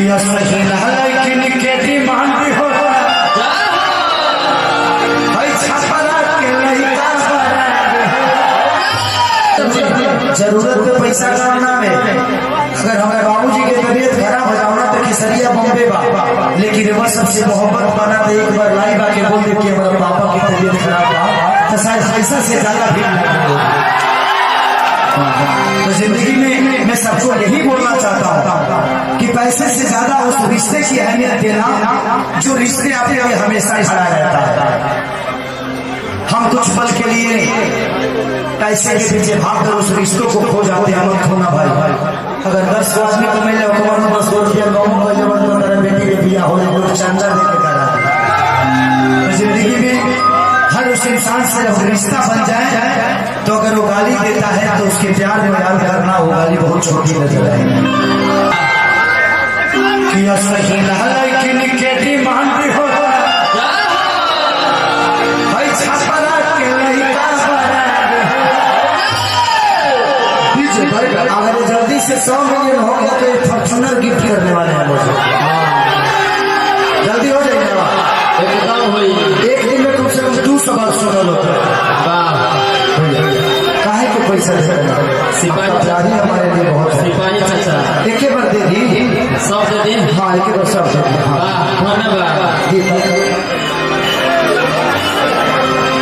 किया सही लेकिन के डिमांड हो जरूरत पे पैसा करना है। अगर हमारे बाबूजी के तबीयत खराब हो जाओ ना तो खिसरिया बॉम्बे बा, लेकिन वह सबसे मोहब्बत बना तो एक बार लाइव आके बोल दे कि हमारे पापा की तबीयत खराब है तो शायद पैसा से ज्यादा भी तो जिंदगी में मैं सबको यही बोलना चाहता हूँ कि पैसे से ज्यादा उस रिश्ते की अहमियत देना जो रिश्ते आपके लिए हमेशा खड़ा रहता है। हम कुछ पल के लिए पैसे के पीछे भाग कर उस रिश्तों को खो जाते हैं। मत खोना भाई। अगर 10 आदमी को मिले बस 2 रुपया बेटी के बिया हो जाए चंदा देके करा। जिंदगी में हर उस इंसान से जब रिश्ता बन जाए तो अगर वो गाली देता है तो उसके प्यार में याद करना वो गाली बहुत छोटी नजर आएगी। किया सही लेकिन के डिमांड हो अगर जल्दी से 100 मिलियन हो गया तो एक फॉर्च्यूनर गिफ्ट करने वाले हैं मुझे। जल्दी हो जाएगा एक दिन में कम से कम 200 बार सुना लो काहे को पैसा सिपाही हमारे लिए बहुत सिपाही चाचा एक बार दे दी सब दे दी। हाँ एक बार सब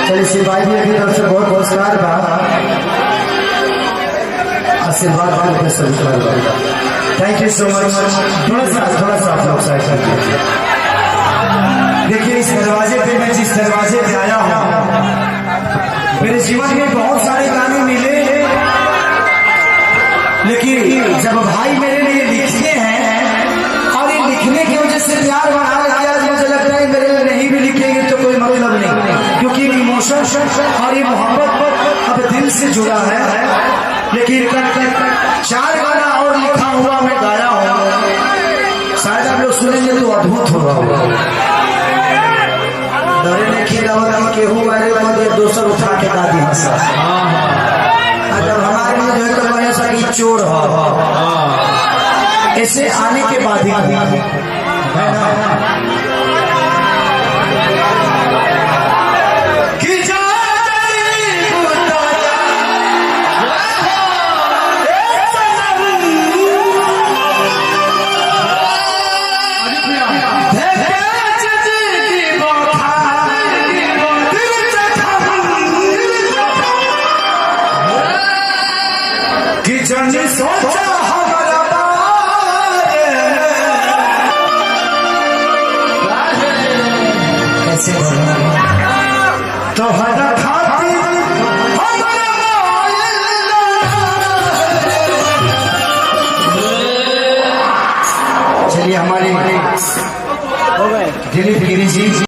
चलिए सिपाही भी अभी तरफ से बहुत पुरस्कार बा आशीर्वाद थैंक यू सो मच। थोड़ा सा आप लोग साइड कर दीजिए। देखिए इस दरवाजे पे मैं जिस दरवाजे पे आया हूँ मेरे जीवन में बहुत सारे गाने मिले लेकिन जब भाई मेरे लिए लिखते हैं और ये लिखने की वजह से प्यार बढ़ा गया मुझे लगता है मेरे लिए नहीं भी लिखेंगे तो कोई मतलब नहीं क्योंकि इमोशन और ये मोहब्बत अब दिल से जुड़ा है। लेकिन 4 गाना और लिखा हुआ मैं गाया हूँ शायद आप लोग सुनेंगे तो अद्भुत होगा। डरे ने खेला केहू मेरे मध्य दोसर उठा के दादी हंसा जब हमारे में जो है तो ऐसा कि चोर हो ऐसे आने के बाद ही है ना सोचा हमारा कैसे तो हरा खाती चलिए हमारे दिलीप गिरी जी